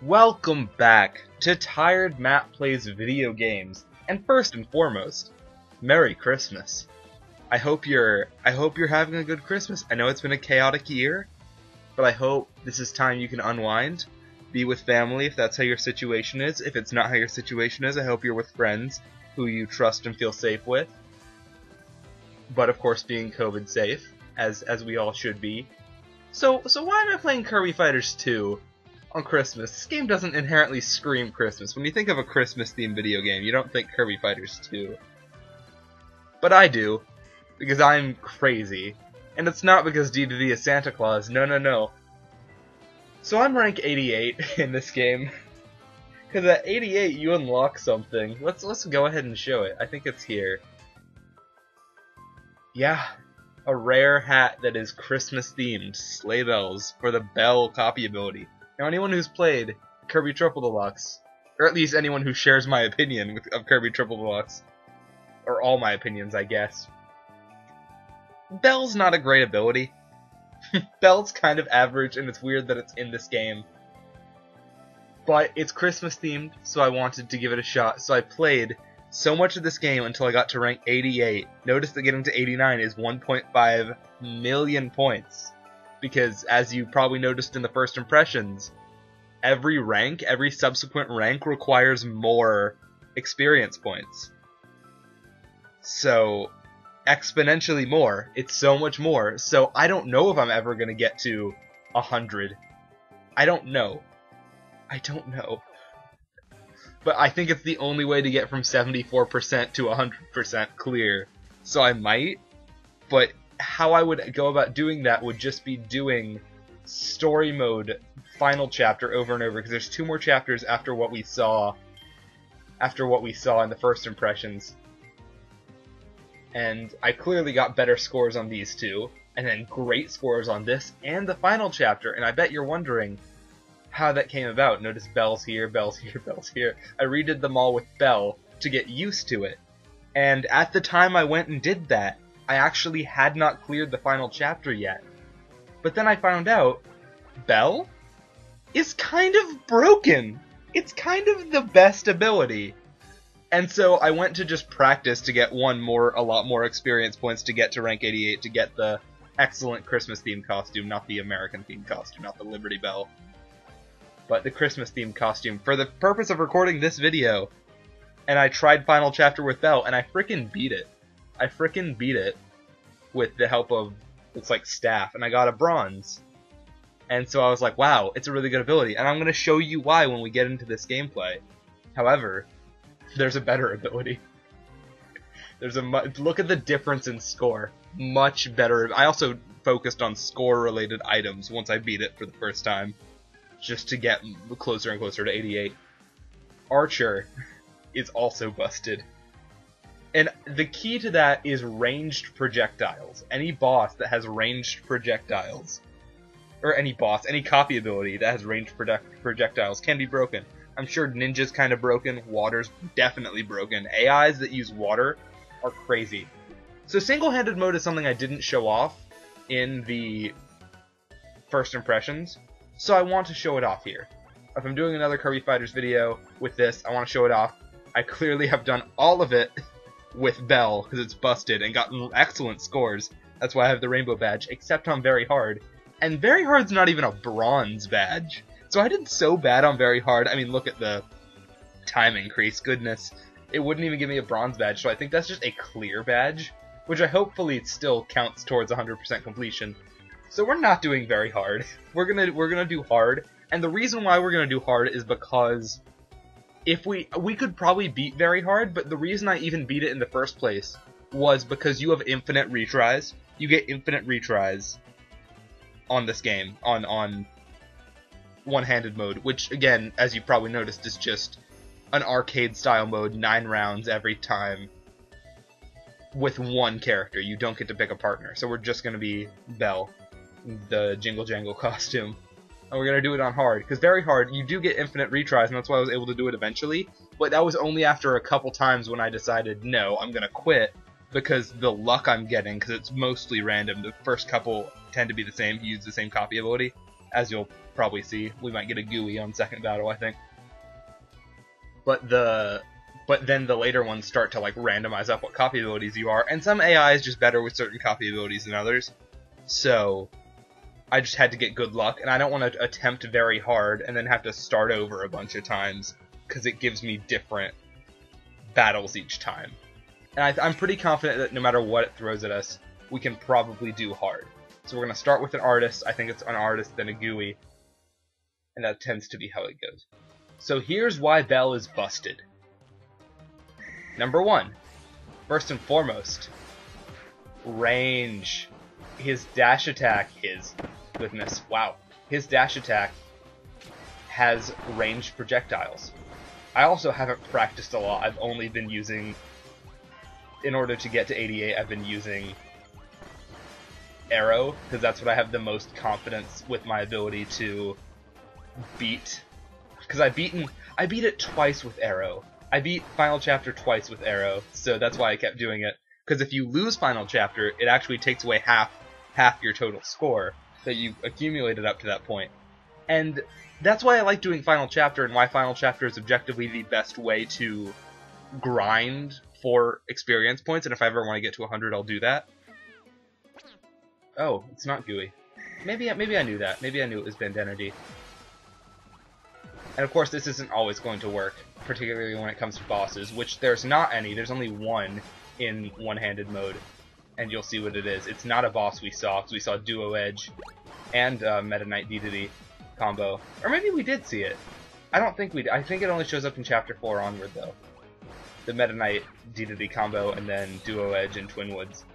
Welcome back to Tired Matt Plays Video Games, and first and foremost, Merry Christmas. I hope you're having a good Christmas. I know it's been a chaotic year, but I hope this is time you can unwind, be with family if that's how your situation is. If it's not how your situation is, I hope you're with friends who you trust and feel safe with. But of course being COVID safe, as we all should be. So why am I playing Kirby Fighters 2? On Christmas? This game doesn't inherently scream Christmas. When you think of a Christmas-themed video game, you don't think Kirby Fighters 2. But I do, because I'm crazy. And it's not because D2D is Santa Claus, no. So I'm rank 88 in this game. Because at 88 you unlock something. Let's go ahead and show it. I think it's here. Yeah, a rare hat that is Christmas-themed, sleigh bells, for the Bell copy ability. Now, anyone who's played Kirby Triple Deluxe, or at least anyone who shares my opinion of Kirby Triple Deluxe, or all my opinions, I guess, Bell's not a great ability. Bell's kind of average, and it's weird that it's in this game. But it's Christmas themed, so I wanted to give it a shot. So I played so much of this game until I got to rank 88. Notice that getting to 89 is 1.5 million points. Because, as you probably noticed in the first impressions, every subsequent rank requires more experience points. So, exponentially more. It's so much more. So, I don't know if I'm ever going to get to 100. I don't know. But I think it's the only way to get from 74% to 100% clear. So I might, but how I would go about doing that would just be doing story mode final chapter over and over, because there's 2 more chapters after what we saw in the first impressions. And I clearly got better scores on these 2, and then great scores on this and the final chapter, and I bet you're wondering how that came about. Notice bells here, bells here, bells here. I redid them all with Bell to get used to it. And at the time I went and did that, I actually had not cleared the final chapter yet. But then I found out Bell is kind of broken. It's kind of the best ability. And so I went to just practice to get a lot more experience points to get to rank 88, to get the excellent Christmas themed costume, not the American themed costume, not the Liberty Bell, but the Christmas themed costume for the purpose of recording this video. And I tried final chapter with Bell, and I frickin' beat it. I frickin' beat it with the help of, looks like staff, and I got a bronze. And so I was like, wow, it's a really good ability, and I'm going to show you why when we get into this gameplay. However, there's a better ability. Look at the difference in score. Much better. I also focused on score-related items once I beat it for the first time, just to get closer and closer to 88. Archer is also busted. And the key to that is ranged projectiles. Any boss that has ranged projectiles, or any copy ability that has ranged projectiles can be broken. I'm sure Ninja's kind of broken, Water's definitely broken. AIs that use Water are crazy. So single-handed mode is something I didn't show off in the first impressions, so I want to show it off here. If I'm doing another Kirby Fighters video with this, I want to show it off. I clearly have done all of it with Bell, because it's busted, and gotten excellent scores. That's why I have the rainbow badge, except on Very Hard. And Very Hard's not even a bronze badge. So I did so bad on Very Hard. I mean, look at the time increase, goodness. It wouldn't even give me a bronze badge, so I think that's just a clear badge, which hopefully still counts towards 100% completion. So we're not doing Very Hard. We're gonna do hard, and the reason why we're gonna do hard is because if we could probably beat Very Hard, but the reason I even beat it in the first place was because you have infinite retries. You get infinite retries on this game, on one-handed mode, which, again, as you probably noticed, is just an arcade-style mode, 9 rounds every time, with one character. You don't get to pick a partner, so we're just going to be Bell, the Jingle Jangle costume. And we're going to do it on hard, because Very Hard, you do get infinite retries, and that's why I was able to do it eventually, but that was only after a couple times when I decided, no, I'm going to quit, because the luck I'm getting, because it's mostly random, the first couple tend to be the same, you use the same copy ability, as you'll probably see. We might get a GUI on second battle, I think. But then the later ones start to like randomize up what copy abilities you are, and some AI is just better with certain copy abilities than others. So I just had to get good luck, and I don't want to attempt very hard and then have to start over a bunch of times, because it gives me different battles each time. And I'm pretty confident that no matter what it throws at us, we can probably do hard. So we're going to start with an artist. I think it's an artist, then a GUI, and that tends to be how it goes. So here's why Bell is busted. Number 1, first and foremost, range. His dash attack, his dash attack has ranged projectiles. I also haven't practiced a lot. I've only been using, in order to get to 88, I've been using arrow, because that's what I have the most confidence with my ability to beat. Because I beat it twice with arrow. I beat Final Chapter twice with arrow, so that's why I kept doing it. Because if you lose Final Chapter, it actually takes away half your total score that you accumulated up to that point. And that's why I like doing Final Chapter, and why Final Chapter is objectively the best way to grind for experience points, and if I ever want to get to 100, I'll do that. Oh, it's not GUI. Maybe I knew that. Maybe I knew it was Bend Energy. And of course, this isn't always going to work, particularly when it comes to bosses, which there's not any. There's only one in one-handed mode, and you'll see what it is. It's not a boss we saw, because we saw Duo Edge and Meta Knight DDD combo. Or maybe we did see it. I don't think we did. I think it only shows up in Chapter 4 onward, though. The Meta Knight DDD combo, and then Duo Edge and Twin Woods.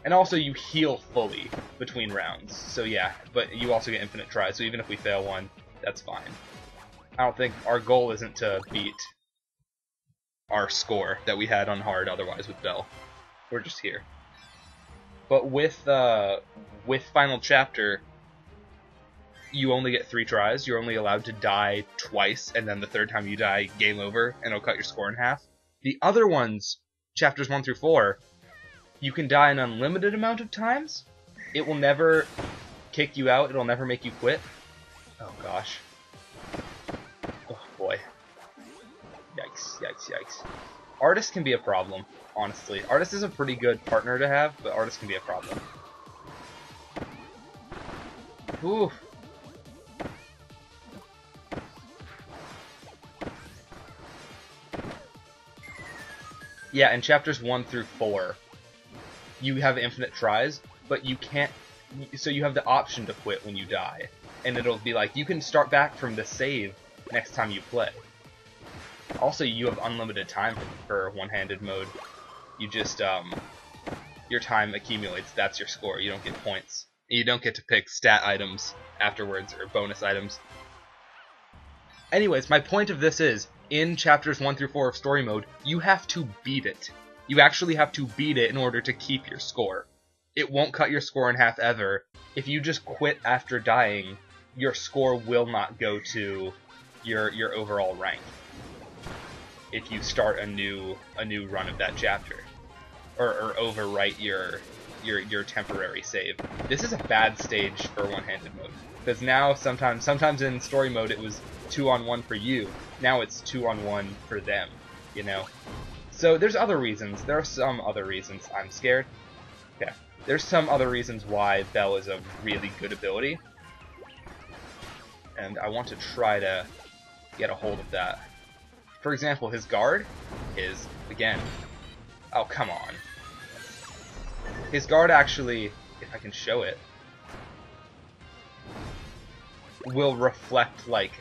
And also, you heal fully between rounds. So yeah, but you also get infinite tries, so even if we fail one, that's fine. I don't think our goal isn't to beat our score that we had on hard otherwise with Bell. We're just here. But with Final Chapter, you only get 3 tries. You're only allowed to die twice, and then the third time you die, game over, and it'll cut your score in half. The other ones, Chapters 1 through 4, you can die an unlimited amount of times. It will never kick you out. It'll never make you quit. Oh gosh. Oh boy. Yikes, yikes, yikes. Artist can be a problem, honestly. Artist is a pretty good partner to have, but Artist can be a problem. Ooh. Yeah, in Chapters 1 through 4, you have infinite tries, but you can't, so you have the option to quit when you die. And it'll be like, you can start back from the save next time you play. Also, you have unlimited time for one-handed mode. You just, your time accumulates, that's your score, you don't get points. You don't get to pick stat items afterwards, or bonus items. Anyways, my point of this is, in Chapters 1 through 4 of Story Mode, you have to beat it. You actually have to beat it in order to keep your score. It won't cut your score in half ever. If you just quit after dying, your score will not go to your overall rank. If you start a new run of that chapter, or overwrite your temporary save. This is a bad stage for one-handed mode, because now sometimes in story mode it was 2-on-1 for you. Now it's 2-on-1 for them. You know. So there's other reasons. There are some other reasons. I'm scared. Yeah. There's some other reasons why Bell is a really good ability. And I want to try to get a hold of that. For example, his guard is, again... Oh, come on. His guard actually, if I can show it, will reflect, like,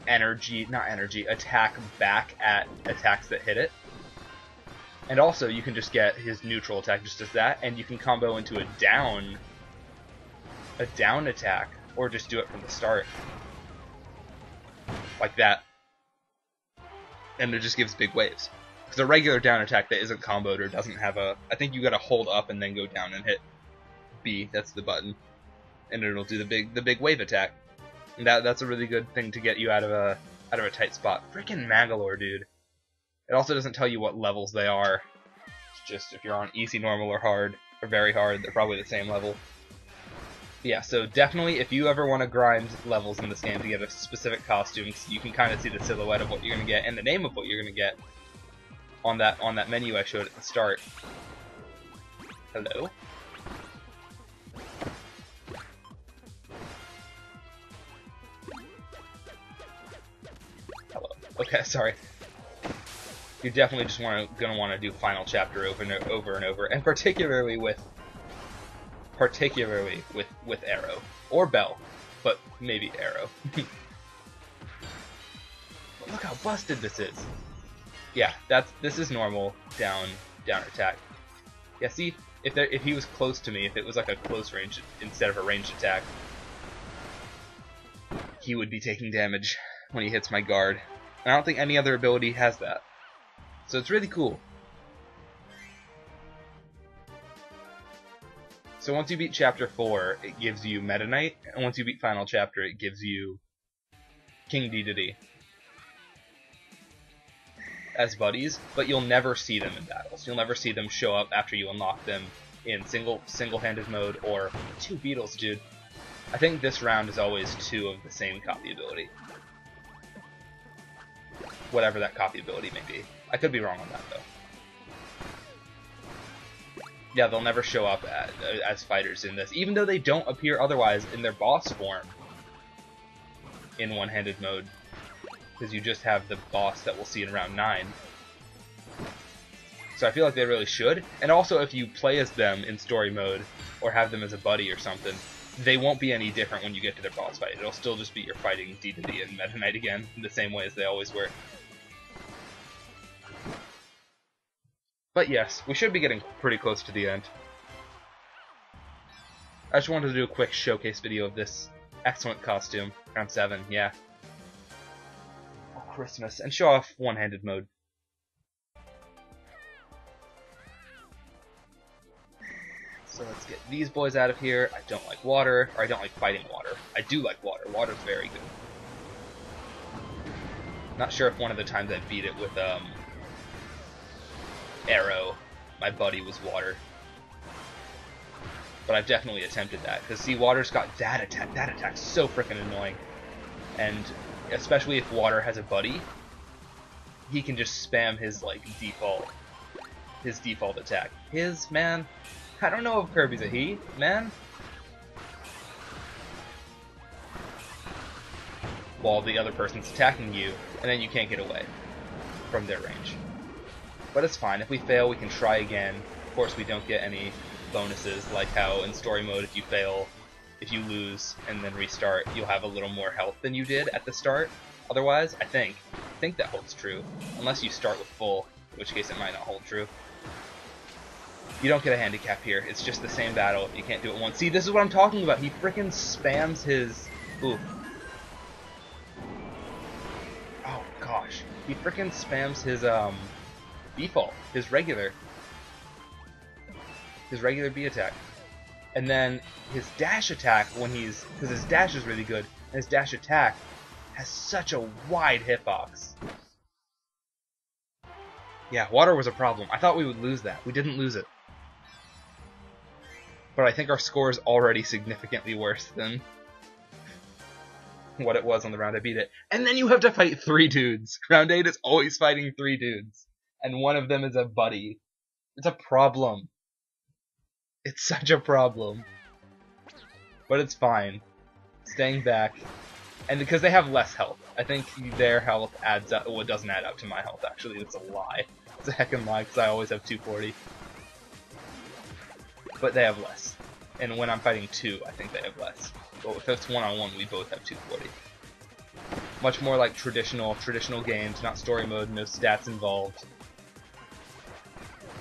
attack back at attacks that hit it. And also, you can just get his neutral attack just as that, and you can combo into a down attack, or just do it from the start. Like that. And it just gives big waves. Because a regular down attack that isn't comboed or doesn't have a... I think you gotta hold up and then go down and hit B, that's the button. And it'll do the big wave attack. And that's a really good thing to get you out of a tight spot. Freaking Magolor, dude. It also doesn't tell you what levels they are. It's just if you're on easy, normal, or hard, or very hard, they're probably the same level. Yeah, so definitely if you ever want to grind levels in this game to get a specific costume, you can kind of see the silhouette of what you're going to get and the name of what you're going to get on that menu I showed at the start. Hello? Hello. Okay, sorry. You're definitely just gonna want to do final chapter over and over, and particularly with Arrow or Bell, but maybe Arrow. But look how busted this is. Yeah, this is normal down attack. Yeah, see, if he was close to me, if it was like a close range instead of a ranged attack, he would be taking damage when he hits my guard. And I don't think any other ability has that. So it's really cool. So once you beat Chapter 4, it gives you Meta Knight, and once you beat Final Chapter, it gives you King Dedede as buddies, but you'll never see them in battles. You'll never see them show up after you unlock them in single-handed mode or 2 beetles, dude. I think this round is always 2 of the same copy ability. Whatever that copy ability may be. I could be wrong on that, though. Yeah, they'll never show up as fighters in this, even though they don't appear otherwise in their boss form in one-handed mode, because you just have the boss that we'll see in round 9. So I feel like they really should, and also if you play as them in story mode, or have them as a buddy or something, they won't be any different when you get to their boss fight. It'll still just be you're fighting Dedede and Meta Knight again, in the same way as they always were. But yes, we should be getting pretty close to the end. I just wanted to do a quick showcase video of this excellent costume. Round 7, yeah. Oh, Christmas. And show off one-handed mode. So let's get these boys out of here. I don't like water, or I don't like fighting water. I do like water. Water's very good. Not sure if one of the times I beat it with, Arrow, my buddy was water. But I've definitely attempted that, because see, water's got that attack. That attack's so freaking annoying. And especially if water has a buddy, he can just spam his like default attack. Man, I don't know if Kirby's a he, man. While the other person's attacking you, and then you can't get away from their range. But it's fine. If we fail, we can try again. Of course, we don't get any bonuses, like how in story mode, if you lose and then restart, you'll have a little more health than you did at the start. Otherwise, I think that holds true. Unless you start with full, in which case it might not hold true. You don't get a handicap here. It's just the same battle. You can't do it once. See, this is what I'm talking about. He frickin' spams his... Ooh. Oh, gosh. He frickin' spams his, default, his regular B attack, and then his dash attack because his dash is really good, and his dash attack has such a wide hitbox. Yeah, water was a problem. I thought we would lose that. We didn't lose it, but I think our score is already significantly worse than what it was on the round I beat it. And then you have to fight 3 dudes. Round 8 is always fighting 3 dudes. And one of them is a buddy. It's a problem. It's such a problem. But it's fine. Staying back. And because they have less health. I think their health adds up. Well, it doesn't add up to my health, actually. It's a lie. It's a heckin' lie, because I always have 240. But they have less. And when I'm fighting 2, I think they have less. But if it's one-on-one, we both have 240. Much more like traditional games, not story mode, no stats involved.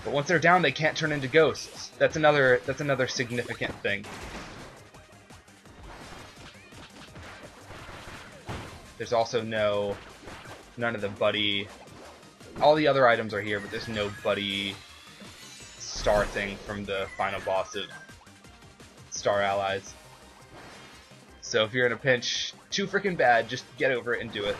But once they're down, they can't turn into ghosts. That's another significant thing. There's also none of the buddy. All the other items are here, but there's no buddy star thing from the final boss of Star Allies. So if you're in a pinch, too freaking bad, just get over it and do it.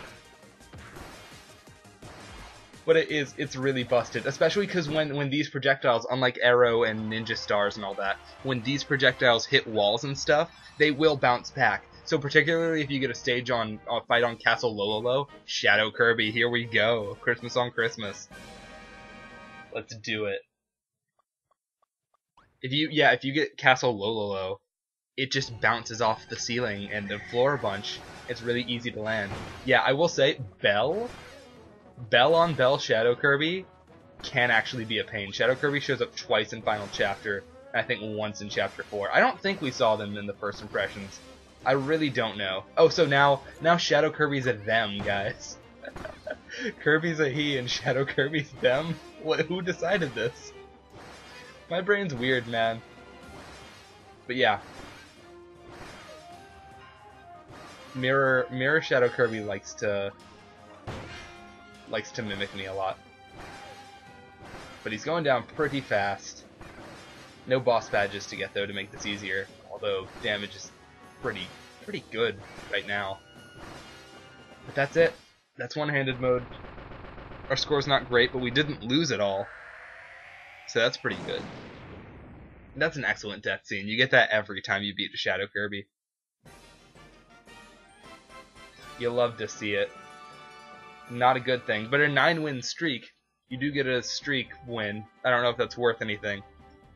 But it's really busted, especially because when these projectiles, unlike arrow and ninja stars and all that, when these projectiles hit walls and stuff, they will bounce back. So particularly if you get a stage on a fight on Castle Lololo, Shadow Kirby, here we go. Christmas on Christmas. Let's do it. If you get Castle Lololo, it just bounces off the ceiling and the floor a bunch. It's really easy to land. Yeah, I will say, Bell on Bell Shadow Kirby can actually be a pain. Shadow Kirby shows up twice in Final Chapter, and I think once in Chapter 4. I don't think we saw them in the first impressions. I really don't know. Oh, so now Shadow Kirby's a them, guys. Kirby's a he and Shadow Kirby's them? Who decided this? My brain's weird, man. But yeah. Mirror Shadow Kirby likes to mimic me a lot. But he's going down pretty fast. No boss badges to get though to make this easier, although damage is pretty good right now. But that's it. That's one-handed mode. Our score's not great, but we didn't lose at all. So that's pretty good. That's an excellent death scene. You get that every time you beat a Shadow Kirby. You love to see it. Not a good thing, but a 9-win streak. You do get a streak win. I don't know if that's worth anything.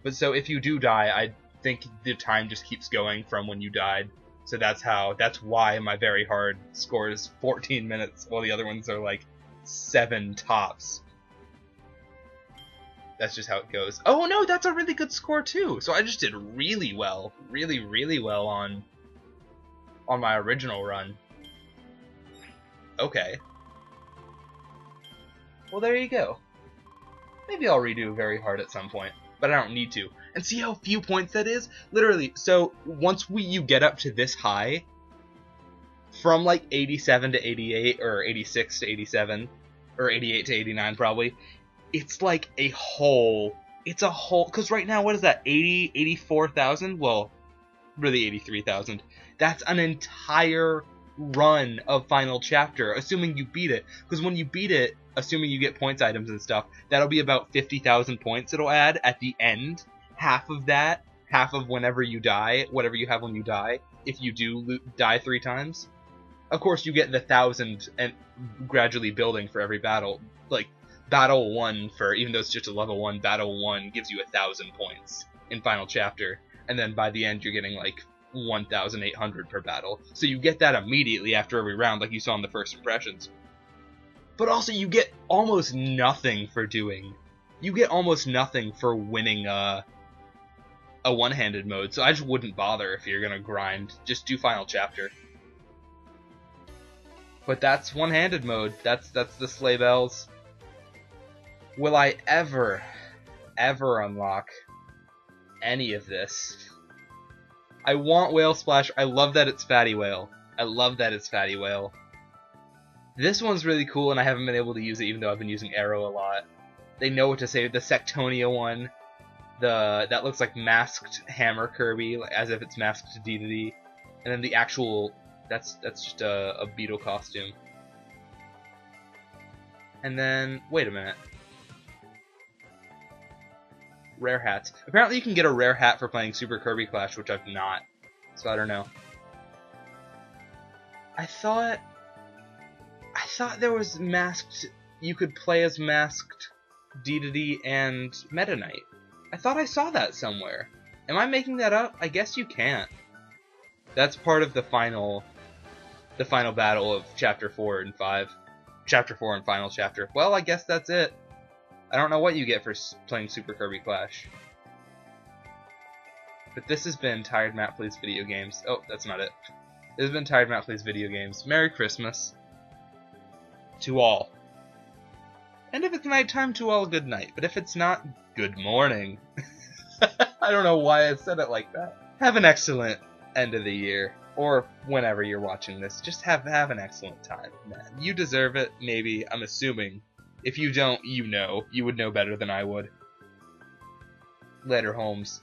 But so if you do die, I think the time just keeps going from when you died. So that's why my very hard score is 14 minutes, while the other ones are like 7 tops. That's just how it goes. Oh no, that's a really good score too. So I just did really well, really well on my original run. Okay. Well, there you go. Maybe I'll redo very hard at some point, but I don't need to. And see how few points that is? Literally, so once you get up to this high, from like 87 to 88, or 86 to 87, or 88 to 89 probably, it's like a whole, because right now, what is that, 84,000? Well, really 83,000. That's an entire run of Final Chapter, assuming you beat it. Because when you beat it, assuming you get points items and stuff, that'll be about 50,000 points it'll add at the end. Half of that, half of whenever you die, whatever you have when you die, if you do die 3 times. Of course, you get the 1,000 and gradually building for every battle. Like, Battle 1, even though it's just a level 1, Battle 1 gives you 1,000 points in Final Chapter. And then by the end, you're getting like 1,800 per battle. So you get that immediately after every round, like you saw in the first impressions. But also, you get almost nothing for doing. You get almost nothing for winning a one-handed mode, so I just wouldn't bother if you're gonna grind. Just do Final Chapter. But that's one-handed mode. That's the sleigh bells. Will I ever unlock any of this? I want Whale Splash. I love that it's Fatty Whale. This one's really cool, and I haven't been able to use it, even though I've been using Arrow a lot. They know what to say. The Sectonia one, that looks like masked Hammer Kirby, as if it's masked to Dedede, and then the actual, that's just a beetle costume. And then, wait a minute. Rare hats. Apparently you can get a rare hat for playing Super Kirby Clash, which I've not. So I don't know. I thought there was masked, you could play as masked Dedede and Meta Knight. I thought I saw that somewhere. Am I making that up? I guess you can't. That's part of the final battle of Chapter 4 and 5. Chapter 4 and Final Chapter. Well, I guess that's it. I don't know what you get for playing Super Kirby Clash. But this has been Tired Matt Plays Video Games. Oh, that's not it. This has been Tired Matt Plays Video Games. Merry Christmas to all. And if it's nighttime, to all, good night. But if it's not, good morning. I don't know why I said it like that. Have an excellent end of the year. Or whenever you're watching this. Just have an excellent time, man. You deserve it, maybe. I'm assuming. If you don't, you know. You would know better than I would. Later, Holmes.